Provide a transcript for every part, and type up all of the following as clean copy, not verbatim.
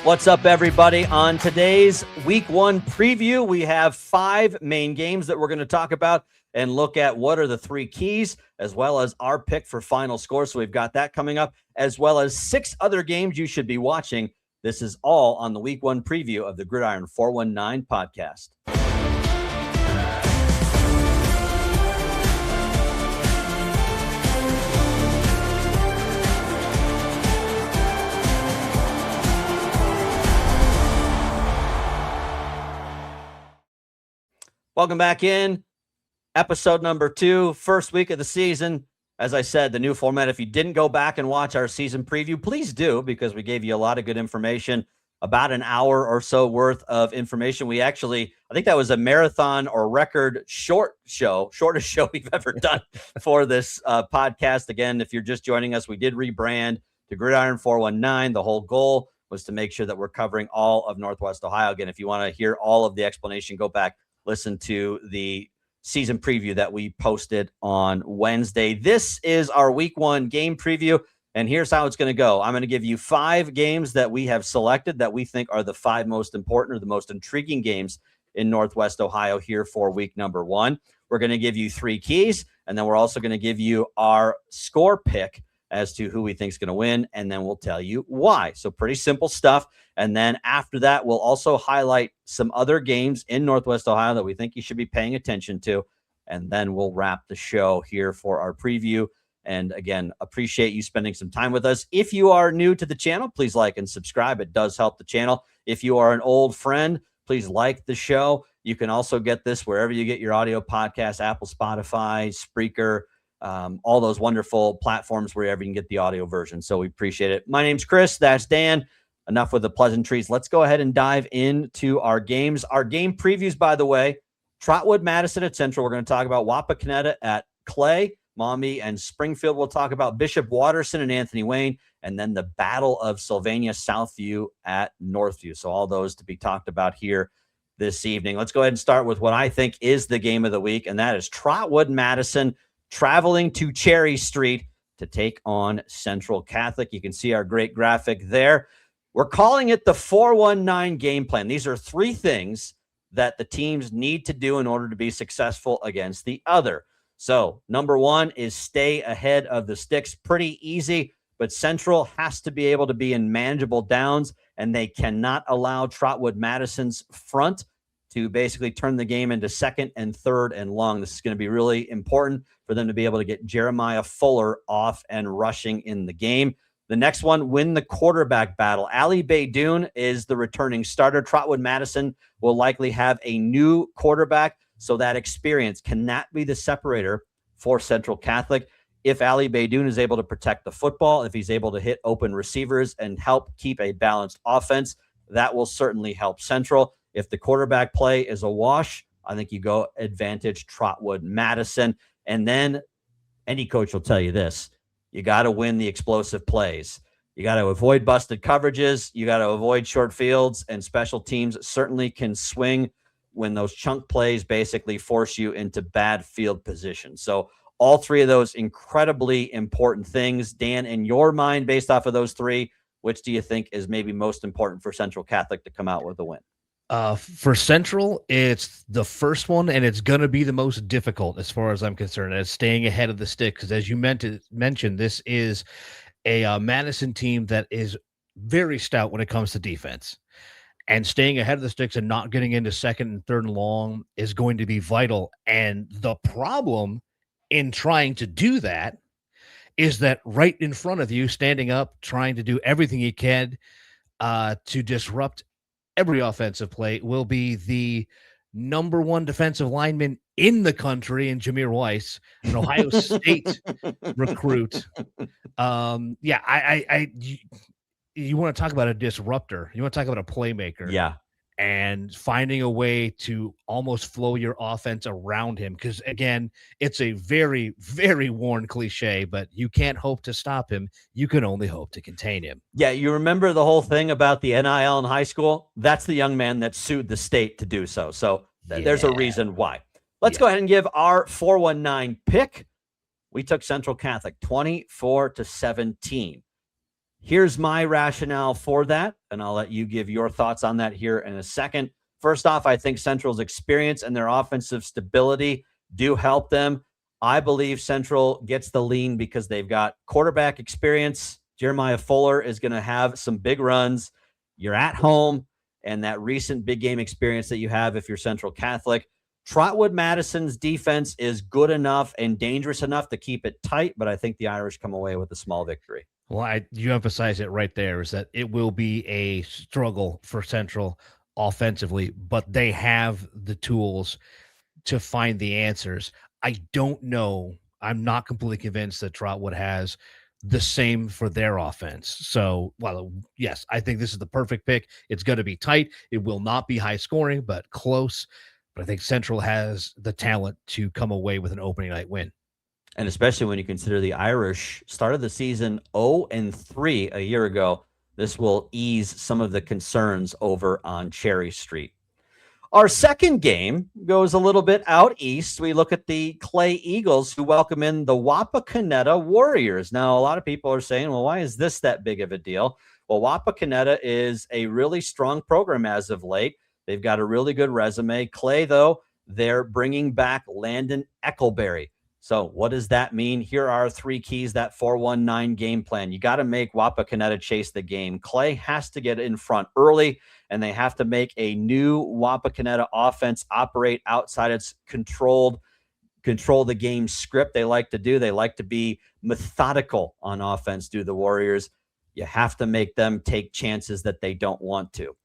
What's up, everybody? On today's Week 1 preview, we have 5 main games that we're going to talk about and look at what are the 3 keys, as well as our pick for final score. So we've got that coming up, as well as 6 other games you should be watching. This is all on the Week 1 preview of the Gridiron 419 podcast. Welcome back in. Episode number 2, first week of the season. As I said, the new format. If you didn't go back and watch our season preview, please do, because we gave you a lot of good information, about an hour or so worth of information. We actually, I think that was a marathon or record shortest show we've ever done for this podcast. Again, if you're just joining us, we did rebrand to Gridiron 419. The whole goal was to make sure that we're covering all of Northwest Ohio. Again, if you want to hear all of the explanation, go back, listen to the season preview that we posted on Wednesday. This is our Week 1 game preview, and here's how it's going to go. I'm going to give you 5 games that we have selected that we think are the 5 most important or the most intriguing games in Northwest Ohio here for week number 1. We're going to give you 3 keys, and then we're also going to give you our score pick as to who we think is going to win, and then we'll tell you why. So pretty simple stuff. And then after that, we'll also highlight some other games in Northwest Ohio that we think you should be paying attention to. And then we'll wrap the show here for our preview. And again, appreciate you spending some time with us. If you are new to the channel, please like and subscribe. It does help the channel. If you are an old friend, please like the show. You can also get this wherever you get your audio podcasts, Apple, Spotify, Spreaker, all those wonderful platforms wherever you can get the audio version. So we appreciate it. My name's Chris. That's Dan. Enough with the pleasantries. Let's go ahead and dive into our games. Our game previews, by the way, Trotwood-Madison at Central. We're going to talk about Wapakoneta at Clay, Maumee, and Springfield. We'll talk about Bishop Watterson and Anthony Wayne, and then the Battle of Sylvania, Southview at Northview. So all those to be talked about here this evening. Let's go ahead and start with what I think is the game of the week, and that is Trotwood-Madison traveling to Cherry Street to take on Central Catholic. You can see our great graphic there. We're calling it the 419 game plan. These are 3 things that the teams need to do in order to be successful against the other. So number 1 is stay ahead of the sticks. Pretty easy, but Central has to be able to be in manageable downs, and they cannot allow Trotwood-Madison's front to basically turn the game into 2nd and 3rd and long. This is going to be really important for them to be able to get Jeremiah Fuller off and rushing in the game. The next one, win the quarterback battle. Ali Baydoun is the returning starter. Trotwood-Madison will likely have a new quarterback, so that experience cannot be the separator for Central Catholic. If Ali Baydoun is able to protect the football, if he's able to hit open receivers and help keep a balanced offense, that will certainly help Central. If the quarterback play is a wash, I think you go advantage Trotwood-Madison. And then any coach will tell you this. You got to win the explosive plays. You got to avoid busted coverages. You got to avoid short fields, and special teams certainly can swing when those chunk plays basically force you into bad field position. So all 3 of those incredibly important things. Dan, in your mind, based off of those 3, which do you think is maybe most important for Central Catholic to come out with a win? For Central, it's the first one, and it's going to be the most difficult as far as I'm concerned. It's staying ahead of the stick, because as you mentioned, this is a Madison team that is very stout when it comes to defense. And staying ahead of the sticks and not getting into 2nd and 3rd and long is going to be vital. And the problem in trying to do that is that right in front of you, standing up, trying to do everything you can to disrupt every offensive play, will be the number 1 defensive lineman in the country in Jameer Weiss, an Ohio State recruit. You want to talk about a disruptor. You want to talk about a playmaker. Yeah. And finding a way to almost flow your offense around him. Because, again, it's a very, very worn cliche, but you can't hope to stop him. You can only hope to contain him. Yeah, you remember the whole thing about the NIL in high school? That's the young man that sued the state to do so. So there's a reason why. Let's go ahead and give our 419 pick. We took Central Catholic 24-17. Here's my rationale for that, and I'll let you give your thoughts on that here in a second. First off, I think Central's experience and their offensive stability do help them. I believe Central gets the lean because they've got quarterback experience. Jeremiah Fuller is going to have some big runs. You're at home, and that recent big game experience that you have if you're Central Catholic. Trotwood-Madison's defense is good enough and dangerous enough to keep it tight, but I think the Irish come away with a small victory. Well, you emphasize it right there, is that it will be a struggle for Central offensively, but they have the tools to find the answers. I don't know. I'm not completely convinced that Trotwood has the same for their offense. So, well, yes, I think this is the perfect pick. It's going to be tight. It will not be high scoring, but close. But I think Central has the talent to come away with an opening night win. And especially when you consider the Irish started the season 0-3 a year ago, this will ease some of the concerns over on Cherry Street. Our second game goes a little bit out east. We look at the Clay Eagles, who welcome in the Wapakoneta Warriors. Now, a lot of people are saying, well, why is this that big of a deal? Well, Wapakoneta is a really strong program as of late. They've got a really good resume. Clay, though, they're bringing back Landon Eckelberry. So what does that mean? Here are three keys, that 4-1-9 game plan. You got to make Wapakoneta chase the game. Clay has to get in front early, and they have to make a new Wapakoneta offense operate outside its control the game script they like to do. They like to be methodical on offense, do the Warriors. You have to make them take chances that they don't want to.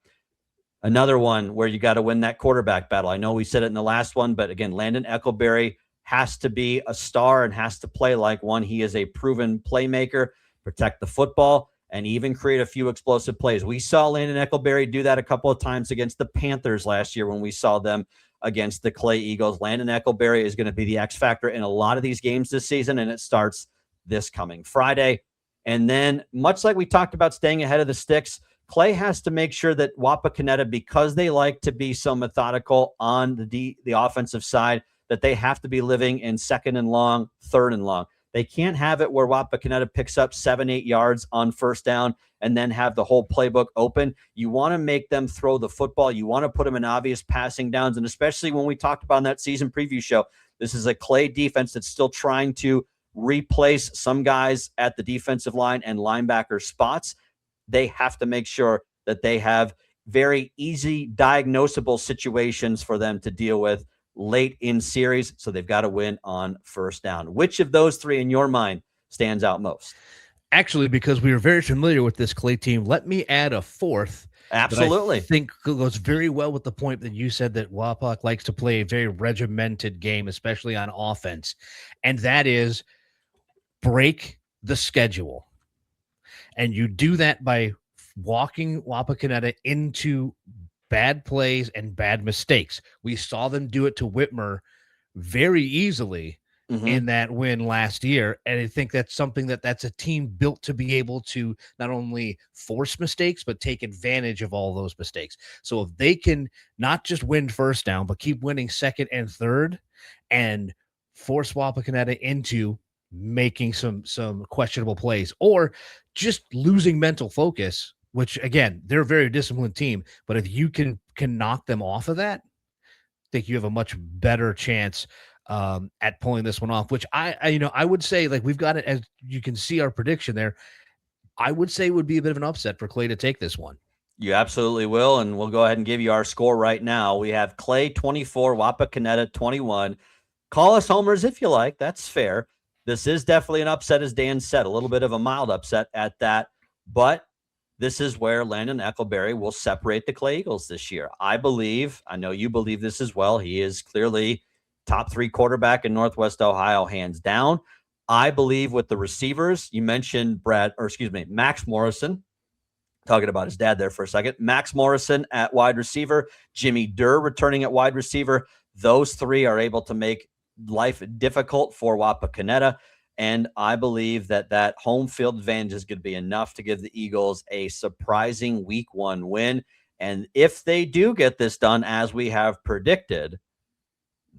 Another one where you got to win that quarterback battle. I know we said it in the last one, but again, Landon Eckelberry has to be a star and has to play like one. He is a proven playmaker, protect the football, and even create a few explosive plays. We saw Landon Eckelberry do that a couple of times against the Panthers last year when we saw them against the Clay Eagles. Landon Eckelberry is going to be the X factor in a lot of these games this season, and it starts this coming Friday. And then, much like we talked about staying ahead of the sticks, Clay has to make sure that Wapakoneta, because they like to be so methodical on the offensive side, that they have to be living in second and long, third and long. They can't have it where Wapakoneta picks up 7-8 yards on first down and then have the whole playbook open. You want to make them throw the football. You want to put them in obvious passing downs. And especially when we talked about in that season preview show, this is a Clay defense that's still trying to replace some guys at the defensive line and linebacker spots. They have to make sure that they have very easy diagnosable situations for them to deal with late in series. So they've got to win on first down. Which of those three in your mind stands out most? Actually, because we were very familiar with this Clay team, let me add a fourth. Absolutely. I think goes very well with the point that you said that Wapak likes to play a very regimented game, especially on offense. And that is break the schedule. And you do that by walking Wapakoneta into bad plays and bad mistakes. We saw them do it to Whitmer very easily in that win last year. And I think that's something that's a team built to be able to not only force mistakes, but take advantage of all those mistakes. So if they can not just win first down, but keep winning second and third and force Wapakoneta into making some questionable plays or just losing mental focus, which again, they're a very disciplined team, but if you can knock them off of that, I think you have a much better chance at pulling this one off, which I would say, like, we've got it, as you can see our prediction there. I would say it would be a bit of an upset for Clay to take this one. You absolutely will. And we'll go ahead and give you our score right now. We have Clay 24, Wapakoneta 21. Call us homers if you like. That's fair. This is definitely an upset, as Dan said, a little bit of a mild upset at that. But this is where Landon Eckelberry will separate the Clay Eagles this year. I know you believe this as well. He is clearly top 3 quarterback in Northwest Ohio, hands down. I believe with the receivers, you mentioned Max Morrison, talking about his dad there for a second. Max Morrison at wide receiver, Jimmy Durr returning at wide receiver. Those three are able to make life difficult for Wapakoneta. And I believe that home field advantage is going to be enough to give the Eagles a surprising week 1 win. And if they do get this done, as we have predicted,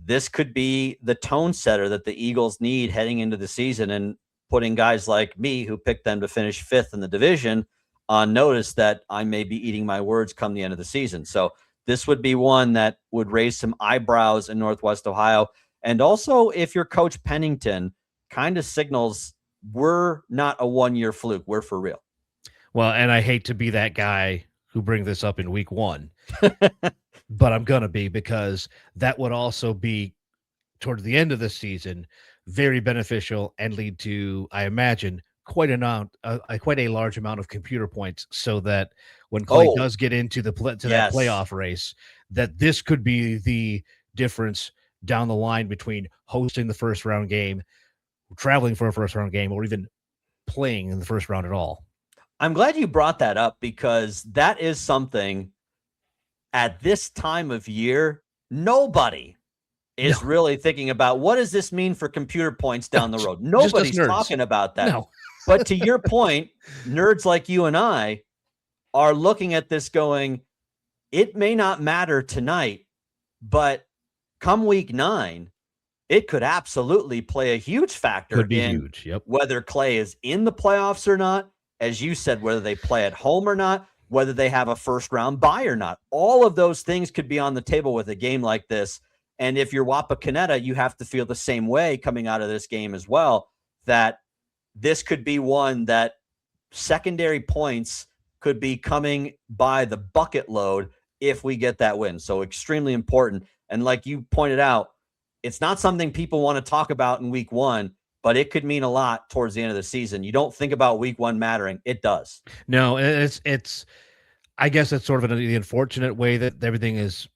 this could be the tone setter that the Eagles need heading into the season. And putting guys like me who picked them to finish 5th in the division on notice that I may be eating my words come the end of the season. So this would be one that would raise some eyebrows in Northwest Ohio. And also, if you're Coach Pennington, kind of signals we're not a one-year fluke. We're for real. Well, and I hate to be that guy who bring this up in week 1, but I'm going to be, because that would also be towards the end of the season very beneficial and lead to, I imagine, quite a large amount of computer points, so that when Clay does get into that playoff race, that this could be the difference down the line between hosting the first round game, traveling for a first round game, or even playing in the first round at all. I'm glad you brought that up, because that is something at this time of year, nobody is really thinking about. What does this mean for computer points down the road? Nobody's talking about that. No. But to your point, nerds like you and I are looking at this going, it may not matter tonight, but come week 9, it could absolutely play a huge factor in whether Clay is in the playoffs or not. As you said, whether they play at home or not, whether they have a first round bye or not. All of those things could be on the table with a game like this. And if you're Wapakoneta, you have to feel the same way coming out of this game as well, that this could be one that secondary points could be coming by the bucket load if we get that win. So extremely important. And like you pointed out, it's not something people want to talk about in week 1, but it could mean a lot towards the end of the season. You don't think about week 1 mattering. It does. No, it's I guess it's sort of the unfortunate way that everything is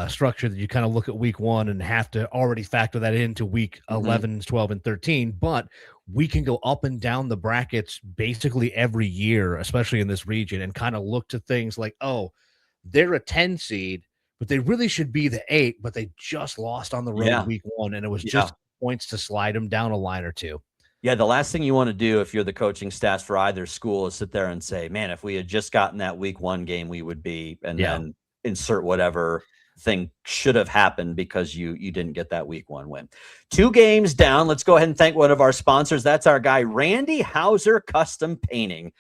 structured, that you kind of look at week 1 and have to already factor that into week 11, 12, and 13. But we can go up and down the brackets basically every year, especially in this region, and kind of look to things like, oh, they're a 10 seed, but they really should be the 8, but they just lost on the road week 1, and it was just points to slide them down a line or two. Yeah, the last thing you want to do if you're the coaching staff for either school is sit there and say, man, if we had just gotten that week 1 game, we would be, and then insert whatever thing should have happened because you didn't get that week 1 win. 2 games down. Let's go ahead and thank one of our sponsors. That's our guy, Randy Hauser Custom Painting.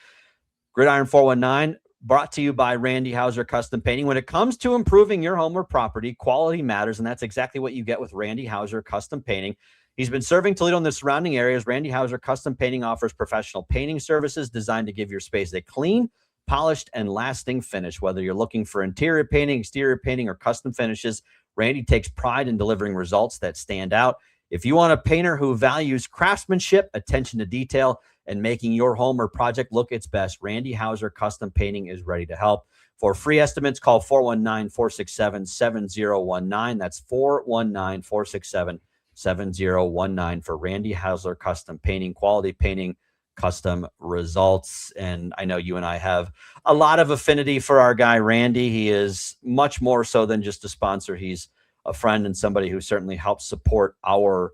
Gridiron 419, brought to you by Randy Hauser Custom Painting. When it comes to improving your home or property, quality matters, and that's exactly what you get with Randy Hauser Custom Painting. He's been serving Toledo and the surrounding areas. Randy Hauser Custom Painting offers professional painting services designed to give your space a clean, polished, and lasting finish. Whether you're looking for interior painting, exterior painting, or custom finishes, Randy takes pride in delivering results that stand out. If you want a painter who values craftsmanship, attention to detail, and making your home or project look its best, Randy Hauser Custom Painting is ready to help. For free estimates, call 419-467-7019. That's 419-467-7019 for Randy Hauser Custom Painting, quality painting, custom results. And I know you and I have a lot of affinity for our guy, Randy. He is much more so than just a sponsor. He's a friend and somebody who certainly helps support our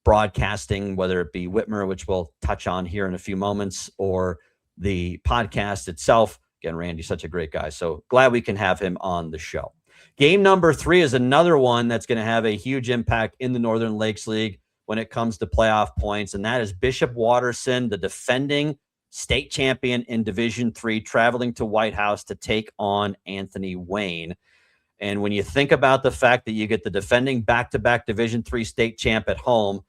broadcasting, whether it be Whitmer, which we'll touch on here in a few moments, or the podcast itself. Again, Randy's such a great guy. So glad we can have him on the show. Game number 3 is another one that's going to have a huge impact in the Northern Lakes League when it comes to playoff points, and that is Bishop Watterson, the defending state champion in Division III, traveling to White House to take on Anthony Wayne. And when you think about the fact that you get the defending back-to-back Division III state champ at home,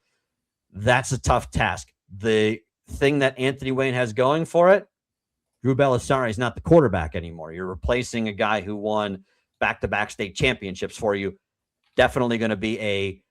that's a tough task. The thing that Anthony Wayne has going for it, Drew Belisari is not the quarterback anymore. You're replacing a guy who won back-to-back state championships for you. Definitely going to be a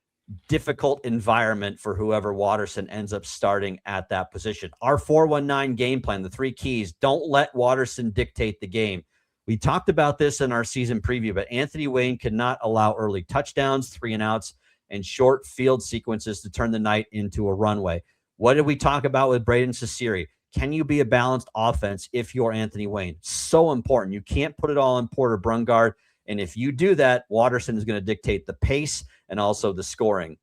difficult environment for whoever Watterson ends up starting at that position. Our 419 game plan, the 3 keys: don't let Watterson dictate the game. We talked about this in our season preview, but Anthony Wayne cannot allow early touchdowns, 3 and outs, and short field sequences to turn the night into a runway. What did we talk about with Braden Cesiri? Can you be a balanced offense if you're Anthony Wayne? So important. You can't put it all on Porter Brungard. And if you do that, Watterson is going to dictate the pace and also the scoring.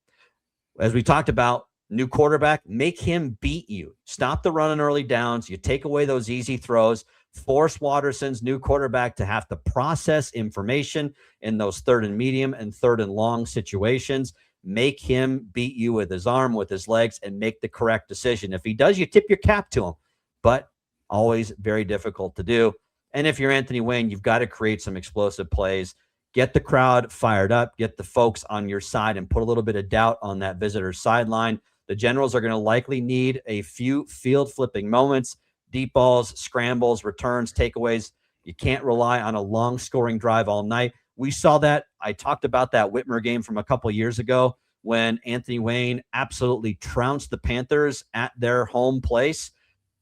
As we talked about, new quarterback, make him beat you. Stop the run on early downs. You take away those easy throws. Force Watterson's new quarterback to have to process information in those 3rd and medium and 3rd and long situations. make him beat you with his arm, with his legs, and make the correct decision. If he does, you tip your cap to him, but always very difficult to do. And if you're Anthony Wayne, you've got to create some explosive plays, get the crowd fired up, get the folks on your side, and put a little bit of doubt on that visitor sideline. The Generals are going to likely need a few field flipping moments, deep balls, scrambles, returns, takeaways. You can't rely on a long scoring drive all night. We saw that. I talked about that Whitmer game from a couple years ago when Anthony Wayne absolutely trounced the Panthers at their home place.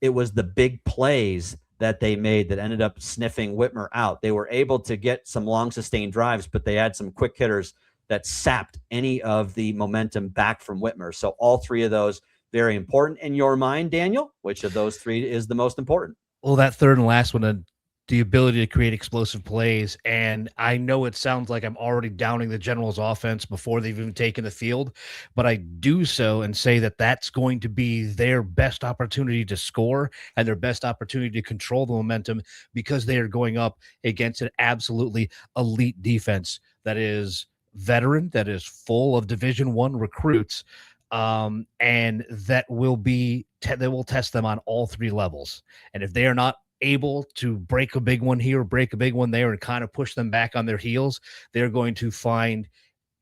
It was the big plays that they made that ended up sniffing Whitmer out. They were able to get some long sustained drives, but they had some quick hitters that sapped any of the momentum back from Whitmer. So all three of those, very important. In your mind, Daniel, which of those three is the most important? Well, that third and last one, the ability to create explosive plays. And I know it sounds like I'm already downing the Generals offense before they've even taken the field, but I do so and say that that's going to be their best opportunity to score and their best opportunity to control the momentum, because they are going up against an absolutely elite defense that is veteran, that is full of Division I recruits, and that will be they will test them on all three levels. And if they are not able to break a big one here, break a big one there, and kind of push them back on their heels, they're going to find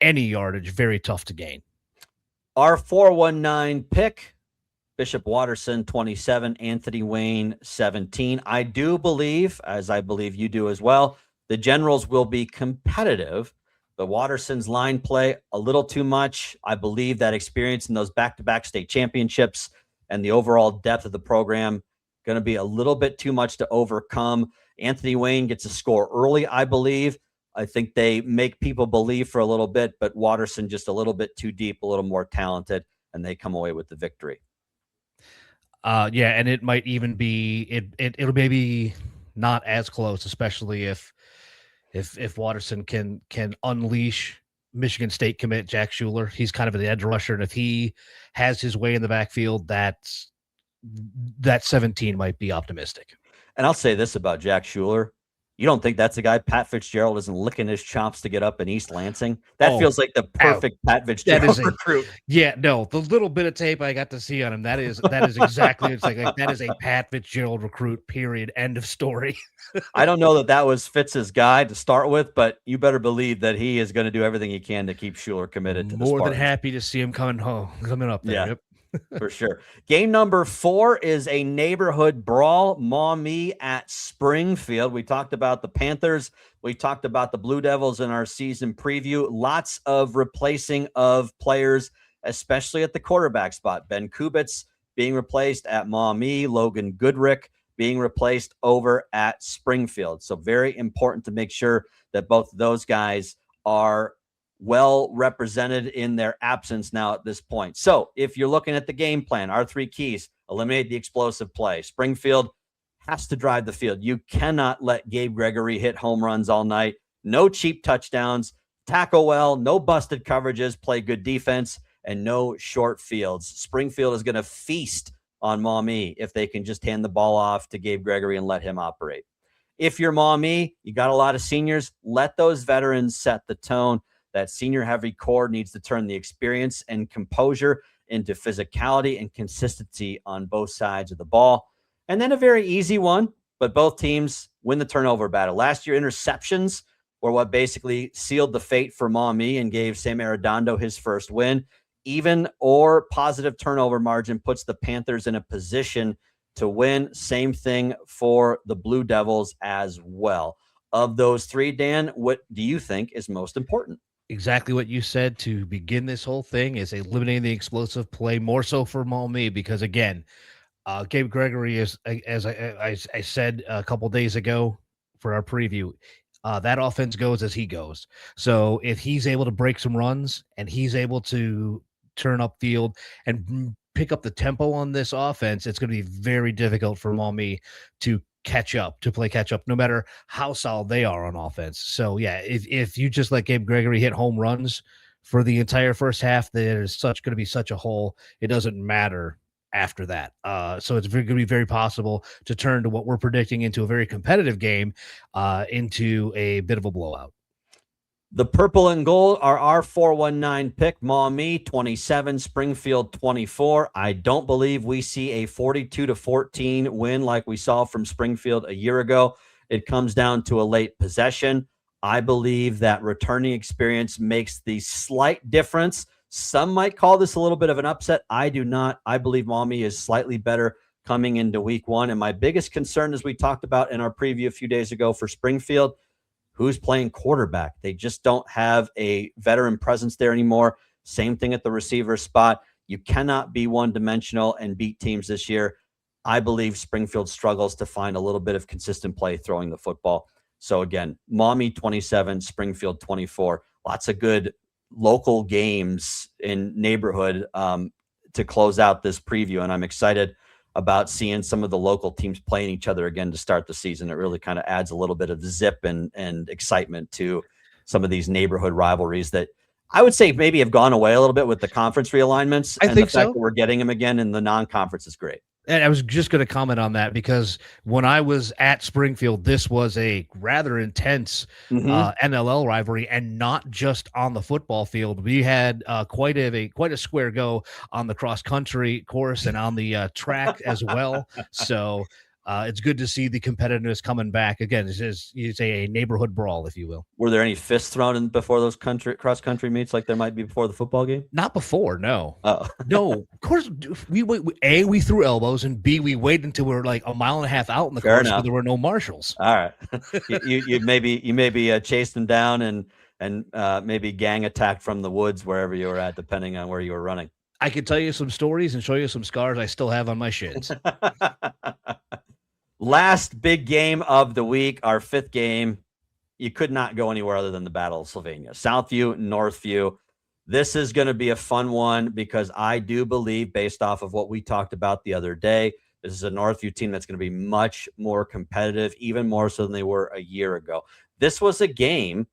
any yardage very tough to gain. Our 419 pick, Bishop Watterson 27, Anthony Wayne 17. I do believe, as I believe you do as well, the Generals will be competitive. The Watterson's line play a little too much. I believe that experience in those back-to-back state championships and the overall depth of the program going to be a little bit too much to overcome. Anthony Wayne gets a score early, I believe. I think they make people believe for a little bit, but Watterson just a little bit too deep, a little more talented, and they come away with the victory. Yeah, and it might even be it'll maybe not as close, especially if Watterson can unleash Michigan State commit Jack Schuler. He's kind of an edge rusher, and if he has his way in the backfield, that 17 might be optimistic. And I'll say this about Jack Schuler. You don't think that's the guy Pat Fitzgerald isn't licking his chops to get up in East Lansing? That feels like the perfect Pat Fitzgerald recruit. Yeah, no, the little bit of tape I got to see on him, that is exactly, it's like that is a Pat Fitzgerald recruit, period, end of story. I don't know that was Fitz's guy to start with, but you better believe that he is going to do everything he can to keep Schuler committed to the Spartans. More than happy to see him coming up there. Yeah. Yep. For sure. Game number 4 is a neighborhood brawl, Maumee at Springfield. We talked about the Panthers. We talked about the Blue Devils in our season preview. Lots of replacing of players, especially at the quarterback spot. Ben Kubitz being replaced at Maumee, Logan Goodrick being replaced over at Springfield. So very important to make sure that both of those guys are well represented in their absence now at this point. So if you're looking at the game plan, our 3 keys: eliminate the explosive play. Springfield has to drive the field. You cannot let Gabe Gregory hit home runs all night. No cheap touchdowns, tackle well, no busted coverages, play good defense, and no short fields. Springfield is going to feast on Maumee if they can just hand the ball off to Gabe Gregory and let him operate. If you're Maumee, you got a lot of seniors, let those veterans set the tone. That senior-heavy core needs to turn the experience and composure into physicality and consistency on both sides of the ball. And then a very easy one, but both teams win the turnover battle. Last year, interceptions were what basically sealed the fate for Maumee and gave Sam Arredondo his first win. Even or positive turnover margin puts the Panthers in a position to win. Same thing for the Blue Devils as well. Of those 3, Dan, what do you think is most important? Exactly what you said to begin this whole thing is eliminating the explosive play, more so for Maumee, because again, Gabe Gregory is, as I said a couple days ago for our preview, that offense goes as he goes. So if he's able to break some runs and he's able to turn up field and pick up the tempo on this offense, it's going to be very difficult for Maumee to play catch up, no matter how solid they are on offense. So yeah, if you just let Gabe Gregory hit home runs for the entire first half, there's going to be such a hole. It doesn't matter after that. So it's going to be very possible to turn to what we're predicting into a very competitive game, into a bit of a blowout. The purple and gold are our 419 pick. Maumee 27, Springfield 24. I don't believe we see a 42-14 win like we saw from Springfield a year ago. It comes down to a late possession. I believe that returning experience makes the slight difference. Some might call this a little bit of an upset. I do not. I believe Maumee is slightly better coming into week one. And my biggest concern, as we talked about in our preview a few days ago for Springfield, who's playing quarterback? They just don't have a veteran presence there anymore. Same thing at the receiver spot. You cannot be one-dimensional and beat teams this year. I believe Springfield struggles to find a little bit of consistent play throwing the football. So again, Maumee 27, Springfield 24. Lots of good local games in neighborhood to close out this preview, and I'm excited about seeing some of the local teams playing each other again to start the season. It really kind of adds a little bit of zip and excitement to some of these neighborhood rivalries that I would say maybe have gone away a little bit with the conference realignments. I think the fact that we're getting them again in the non-conference is great. And I was just going to comment on that because when I was at Springfield, this was a rather intense NLL rivalry, and not just on the football field. We had quite a square go on the cross country course and on the track as well. So it's good to see the competitiveness coming back again. It's a neighborhood brawl, if you will. Were there any fists thrown in before those cross country meets like there might be before the football game? Not before, no. Oh. No, of course we threw elbows, and B, we waited until we were like a mile and a half out in the course where there were no marshals. All right. you maybe chased them down and maybe gang attacked from the woods wherever you were at, depending on where you were running. I could tell you some stories and show you some scars I still have on my shins. Last big game of the week, our fifth game. You could not go anywhere other than the Battle of Sylvania. Southview, Northview. This is going to be a fun one because I do believe, based off of what we talked about the other day, this is a Northview team that's going to be much more competitive, even more so than they were a year ago. This was a game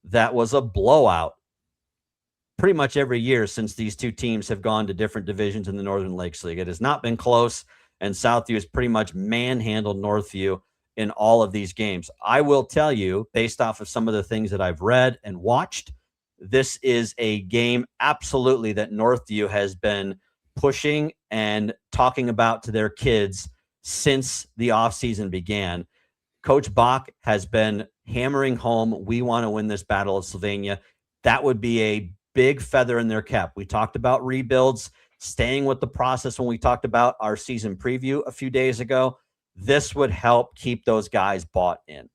that was a blowout pretty much every year since these two teams have gone to different divisions in the Northern Lakes League. It has not been close, and Southview has pretty much manhandled Northview in all of these games. I will tell you, based off of some of the things that I've read and watched, this is a game absolutely that Northview has been pushing and talking about to their kids since the offseason began. Coach Bach has been hammering home, we want to win this Battle of Sylvania. That would be a big feather in their cap. We talked about rebuilds, staying with the process when we talked about our season preview a few days ago. This would help keep those guys bought in.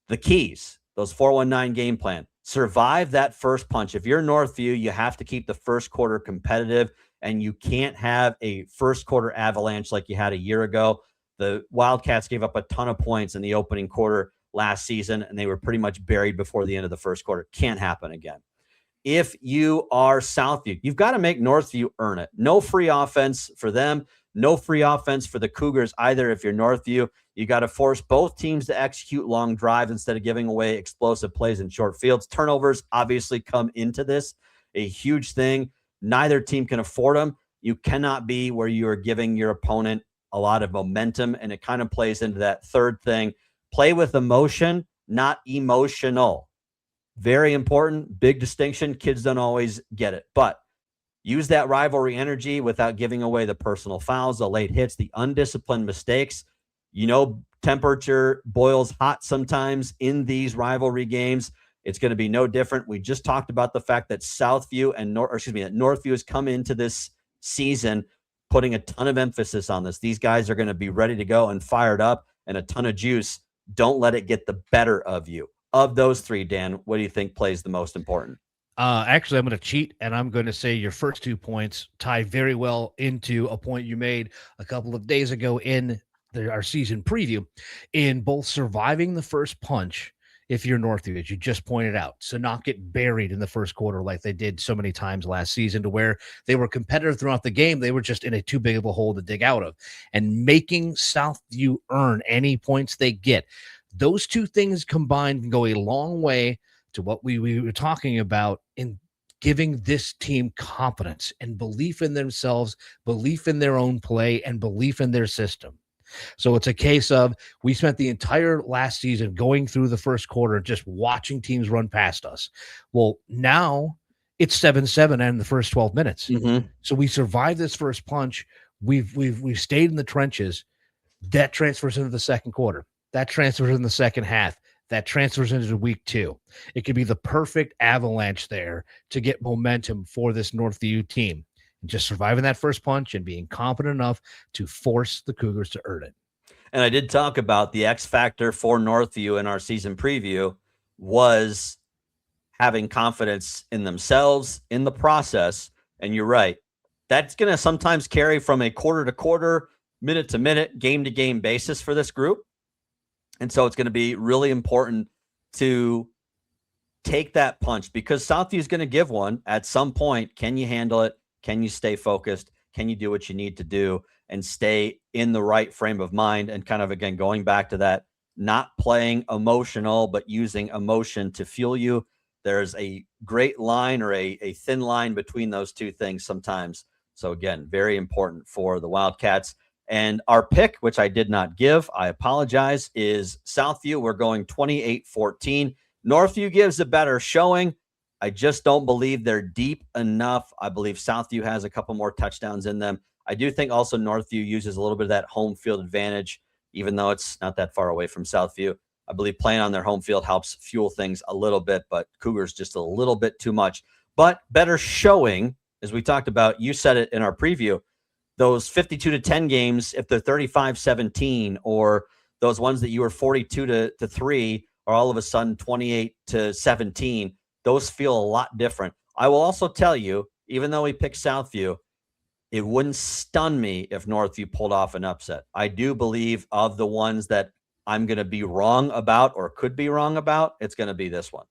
The keys, those 419 game plan, survive that first punch. If you're Northview, you have to keep the first quarter competitive, and you can't have a first quarter avalanche like you had a year ago. The Wildcats gave up a ton of points in the opening quarter last season, and they were pretty much buried before the end of the first quarter. Can't happen again. If you are Southview, you've got to make Northview earn it. No free offense for them. No free offense for the Cougars either. If you're Northview, you got to force both teams to execute long drives instead of giving away explosive plays in short fields. Turnovers obviously come into this, a huge thing. Neither team can afford them. You cannot be where you are giving your opponent a lot of momentum, and it kind of plays into that third thing. Play with emotion, not emotional. Very important, big distinction. Kids don't always get it, but use that rivalry energy without giving away the personal fouls, the late hits, the undisciplined mistakes. You know, temperature boils hot sometimes in these rivalry games. It's going to be no different. We just talked about the fact that Southview and that Northview has come into this season putting a ton of emphasis on this. These guys are going to be ready to go and fired up and a ton of juice. Don't let it get the better of you. Of those three, Dan, what do you think plays the most important? Actually, I'm going to cheat, and I'm going to say your first 2 points tie very well into a point you made a couple of days ago in our season preview, in both surviving the first punch, if you're Northview, as you just pointed out, so not get buried in the first quarter like they did so many times last season, to where they were competitive throughout the game. They were just in a too big of a hole to dig out of, and making Southview earn any points they get. Those two things combined can go a long way to what we were talking about in giving this team confidence and belief in themselves, belief in their own play, and belief in their system. So it's a case of we spent the entire last season going through the first quarter just watching teams run past us. Well, now it's 7-7 in the first 12 minutes. Mm-hmm. So we survived this first punch. We've stayed in the trenches. That transfers into the second quarter. That transfers in the second half. That transfers into week 2. It could be the perfect avalanche there to get momentum for this Northview team. Just surviving that first punch and being competent enough to force the Cougars to earn it. And I did talk about the X factor for Northview in our season preview was having confidence in themselves, in the process. And you're right. That's going to sometimes carry from a quarter to quarter, minute to minute, game to game basis for this group. And so it's going to be really important to take that punch because Southview is going to give one at some point. Can you handle it? Can you stay focused? Can you do what you need to do and stay in the right frame of mind? And kind of, again, going back to that, not playing emotional, but using emotion to fuel you. There's a great line or a thin line between those two things sometimes. So again, very important for the Wildcats. And our pick, which I did not give, I apologize, is Southview. We're going 28-14. Northview gives a better showing. I just don't believe they're deep enough. I believe Southview has a couple more touchdowns in them. I do think also Northview uses a little bit of that home field advantage, even though it's not that far away from Southview. I believe playing on their home field helps fuel things a little bit, but Cougars just a little bit too much. But better showing, as we talked about, you said it in our preview, those 52-10 games, if they're 35-17, or those ones that you were 42-3, or all of a sudden 28-17, those feel a lot different. I will also tell you, even though we picked Southview, it wouldn't stun me if Northview pulled off an upset. I do believe of the ones that I'm going to be wrong about or could be wrong about, it's going to be this one.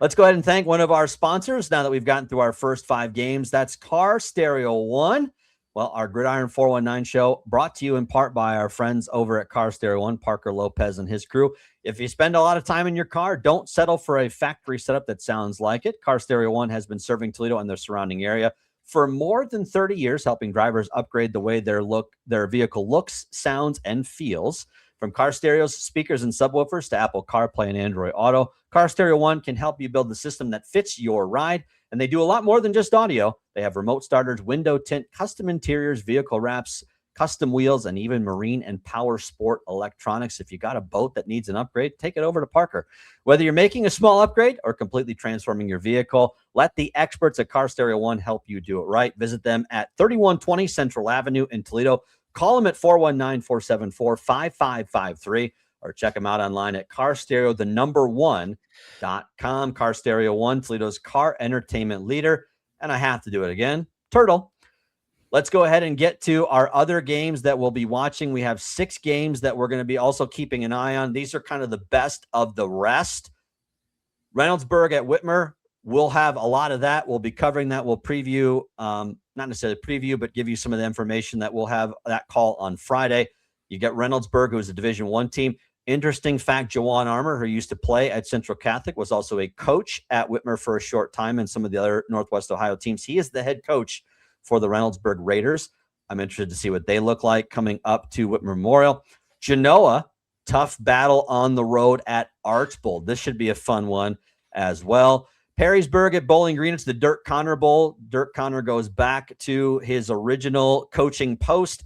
Let's go ahead and thank one of our sponsors now that we've gotten through our first 5 games. That's Car Stereo One. Well, our Gridiron 419 show brought to you in part by our friends over at Car Stereo One, Parker Lopez and his crew. If you spend a lot of time in your car, don't settle for a factory setup that sounds like it. Car Stereo One has been serving Toledo and their surrounding area for more than 30 years, helping drivers upgrade the way their vehicle looks, sounds, and feels. From car stereos, speakers, and subwoofers to Apple CarPlay and Android Auto, Car Stereo One can help you build the system that fits your ride. And they do a lot more than just audio. They have remote starters, window tint, custom interiors, vehicle wraps, custom wheels, and even marine and power sport electronics. If you got a boat that needs an upgrade, take it over to Parker. Whether you're making a small upgrade or completely transforming your vehicle, let the experts at Car Stereo One help you do it right. Visit them at 3120 Central Avenue in Toledo. Call them at 419-474-5553 or check them out online at carstereo1.com. Car Stereo One, Toledo's car entertainment leader. And I have to do it again. Turtle. Let's go ahead and get to our other games that we'll be watching. We have 6 games that we're going to be also keeping an eye on. These are kind of the best of the rest. Reynoldsburg at Whitmer. We'll have a lot of that. We'll be covering that. We'll preview, not necessarily preview, but give you some of the information that we'll have that call on Friday. You get Reynoldsburg, who is a Division I team. Interesting fact, Jawan Armour, who used to play at Central Catholic, was also a coach at Whitmer for a short time and some of the other Northwest Ohio teams. He is the head coach for the Reynoldsburg Raiders. I'm interested to see what they look like coming up to Whitmer Memorial. Genoa, tough battle on the road at Archbold. This should be a fun one as well. Perrysburg at Bowling Green. It's the Dirk Connor Bowl. Dirk Connor goes back to his original coaching post.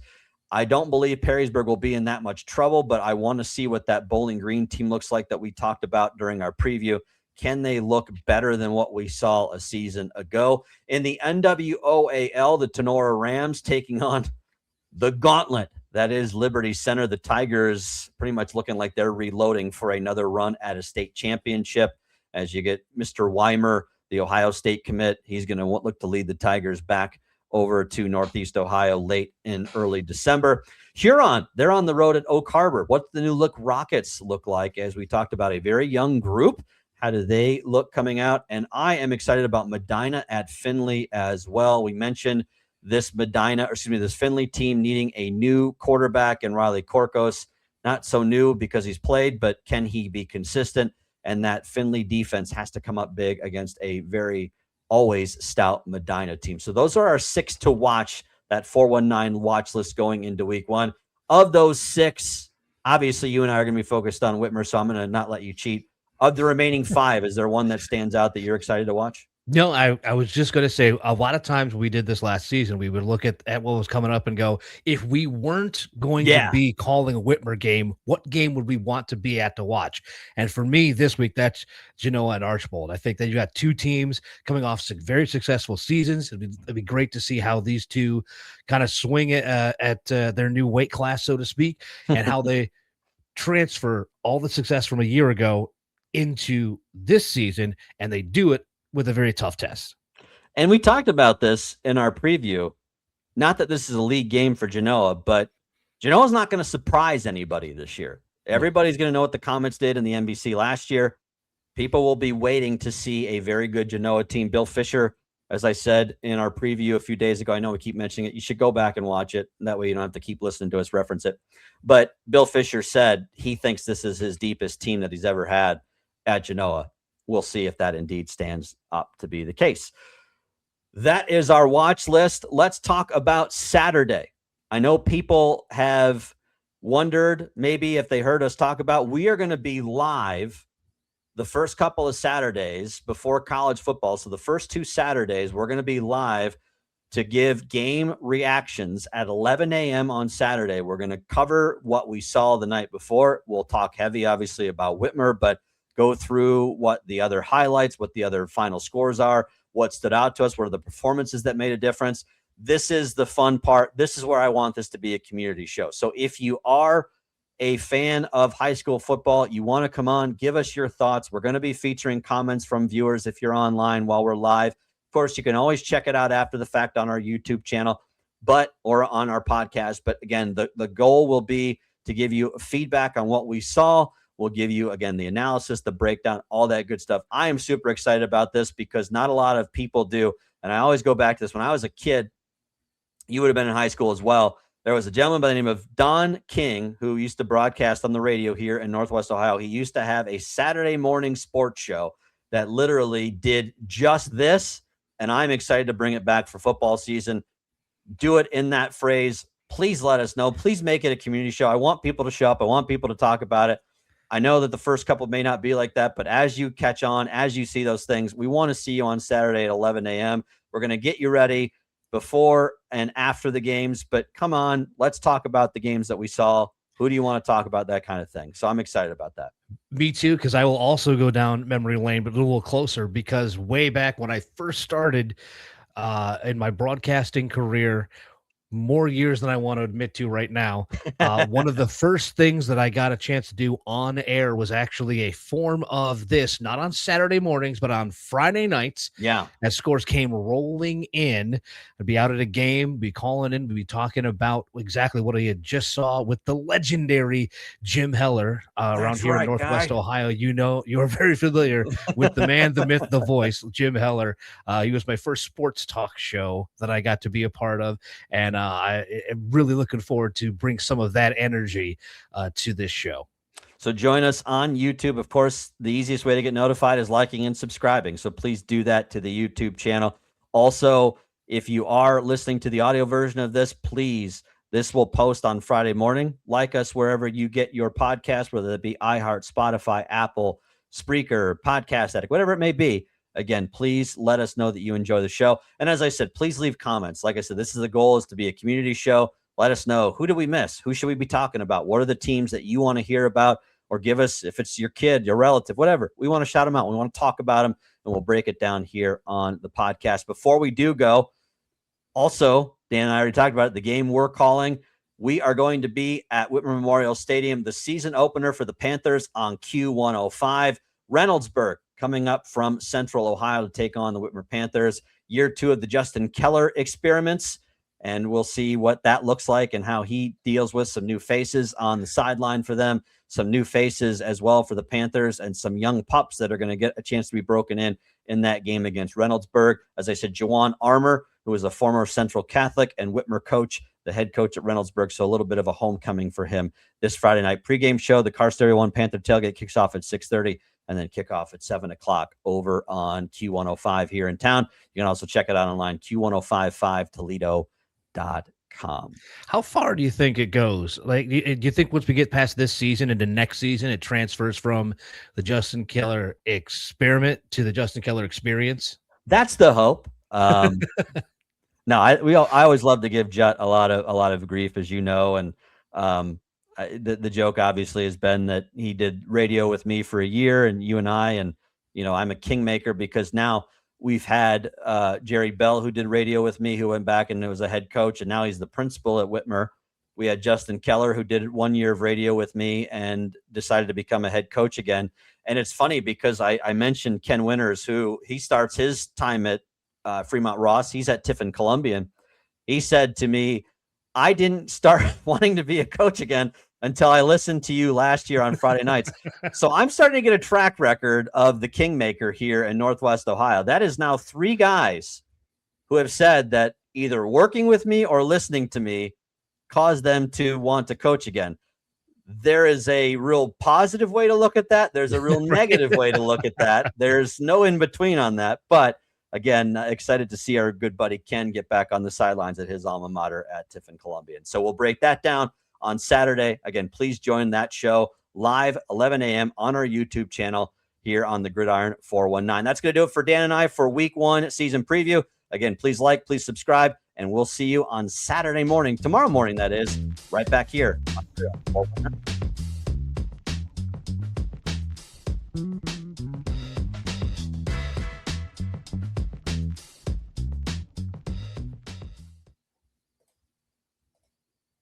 I don't believe Perrysburg will be in that much trouble, but I want to see what that Bowling Green team looks like that we talked about during our preview. Can they look better than what we saw a season ago? In the NWOAL, the Tenora Rams taking on the gauntlet that is Liberty Center. The Tigers pretty much looking like they're reloading for another run at a state championship. As you get Mr. Whitmer, the Ohio State commit, he's going to look to lead the Tigers back over to Northeast Ohio late in early December. Huron, they're on the road at Oak Harbor. What's the new look Rockets look like? As we talked about, a very young group. How do they look coming out? And I am excited about Medina at Findlay as well. We mentioned this Findlay team needing a new quarterback in Riley Korkos. Not so new because he's played, but can he be consistent? And that Findlay defense has to come up big against a very always stout Medina team. So those are our 6 to watch that 419 watch list going into week one. Of those 6, obviously you and I are going to be focused on Whitmer, so I'm going to not let you cheat. Of the remaining 5, is there one that stands out that you're excited to watch? No, I was just going to say a lot of times we did this last season. We would look at what was coming up and go, if we weren't going to be calling a Whitmer game, what game would we want to be at to watch? And for me this week, that's Genoa and Archbold. I think that you got 2 teams coming off very successful seasons. It'd be great to see how these two kind of swing it at their new weight class, so to speak, and how they transfer all the success from a year ago into this season, and they do it with a very tough test. And we talked about this in our preview. Not that this is a league game for Genoa, but Genoa's not going to surprise anybody this year. Everybody's going to know what the Comets did in the NBC last year. People will be waiting to see a very good Genoa team. Bill Fisher, as I said in our preview a few days ago, I know we keep mentioning it. You should go back and watch it. That way you don't have to keep listening to us reference it. But Bill Fisher said he thinks this is his deepest team that he's ever had at Genoa. We'll see if that indeed stands up to be the case. That is our watch list. Let's talk about Saturday. I know people have wondered maybe if they heard us talk about, we are going to be live the first couple of Saturdays before college football. So the first 2 Saturdays, we're going to be live to give game reactions at 11 a.m. on Saturday. We're going to cover what we saw the night before. We'll talk heavy, obviously, about Whitmer, but go through what the other highlights, what the other final scores are, what stood out to us, what are the performances that made a difference. This is the fun part. This is where I want this to be a community show. So if you are a fan of high school football, you want to come on, give us your thoughts. We're going to be featuring comments from viewers if you're online while we're live. Of course, you can always check it out after the fact on our YouTube channel, or on our podcast. But again, the goal will be to give you feedback on what we saw. We'll give you, again, the analysis, the breakdown, all that good stuff. I am super excited about this because not a lot of people do. And I always go back to this. When I was a kid, you would have been in high school as well. There was a gentleman by the name of Don King who used to broadcast on the radio here in Northwest Ohio. He used to have a Saturday morning sports show that literally did just this. And I'm excited to bring it back for football season. Do it in that phrase. Please let us know. Please make it a community show. I want people to show up. I want people to talk about it. I know that the first couple may not be like that, but as you catch on, as you see those things, we want to see you on Saturday at 11 a.m. We're going to get you ready before and after the games, but come on, let's talk about the games that we saw. Who do you want to talk about? That kind of thing. So I'm excited about that. Me too, because I will also go down memory lane, but a little closer, because way back when I first started in my broadcasting career, more years than I want to admit to right now. One of the first things that I got a chance to do on air was actually a form of this, not on Saturday mornings, but on Friday nights. Yeah. As scores came rolling in, I'd be out at a game, be calling in, be talking about exactly what I had just saw with the legendary Jim Heller around here in Northwest Ohio. You know, you're very familiar with the man, the myth, the voice, Jim Heller. He was my first sports talk show that I got to be a part of. And I am really looking forward to bring some of that energy to this show. So join us on YouTube. Of course, the easiest way to get notified is liking and subscribing. So please do that to the YouTube channel. Also, if you are listening to the audio version of this, please, this will post on Friday morning. Like us wherever you get your podcast, whether it be iHeart, Spotify, Apple, Spreaker, Podcast Addict, whatever it may be. Again, please let us know that you enjoy the show. And as I said, please leave comments. Like I said, this is the goal, is to be a community show. Let us know, who did we miss? Who should we be talking about? What are the teams that you want to hear about? Or give us, if it's your kid, your relative, whatever. We want to shout them out. We want to talk about them, and we'll break it down here on the podcast. Before we do go, also, Dan and I already talked about it, the game we're calling. We are going to be at Whitmer Memorial Stadium, the season opener for the Panthers on Q105. Reynoldsburg coming up from Central Ohio to take on the Whitmer Panthers. Year 2 of the Justin Keller experiments, and we'll see what that looks like and how he deals with some new faces on the sideline for them, some new faces as well for the Panthers, and some young pups that are going to get a chance to be broken in that game against Reynoldsburg. As I said, Jawan Armour, who is a former Central Catholic and Whitmer coach, the head coach at Reynoldsburg, so a little bit of a homecoming for him this Friday night. Pregame show, the Car Stereo 1 Panther Tailgate kicks off at 6:30. And then kick off at 7 o'clock over on Q105 here in town. You can also check it out online, Q1055Toledo.com. How far do you think it goes? Like, do you think once we get past this season into next season, it transfers from the Justin Keller experiment to the Justin Keller experience? That's the hope. No, I always love to give Jut a lot of grief, as you know, and the joke obviously has been that he did radio with me for a year, and you and I, and I'm a kingmaker because now we've had Jerry Bell, who did radio with me, who went back and was a head coach, and now he's the principal at Whitmer. We had Justin Keller, who did 1 year of radio with me and decided to become a head coach again. And it's funny because I mentioned Ken Winters, who he starts his time at Fremont Ross. He's at Tiffin Columbian. He said to me, I didn't start wanting to be a coach again until I listened to you last year on Friday nights. So I'm starting to get a track record of the kingmaker here in Northwest Ohio. That is now 3 guys who have said that either working with me or listening to me caused them to want to coach again. There is a real positive way to look at that. There's a real negative way to look at that. There's no in between on that. But again, excited to see our good buddy Ken get back on the sidelines at his alma mater at Tiffin Columbian. So we'll break that down on Saturday. Again, please join that show live 11 a.m. on our YouTube channel here on the Gridiron 419. That's going to do it for Dan and I for week 1 season preview. Again, please like, please subscribe, and we'll see you on Saturday morning, tomorrow morning, that is, right back here on Gridiron 419.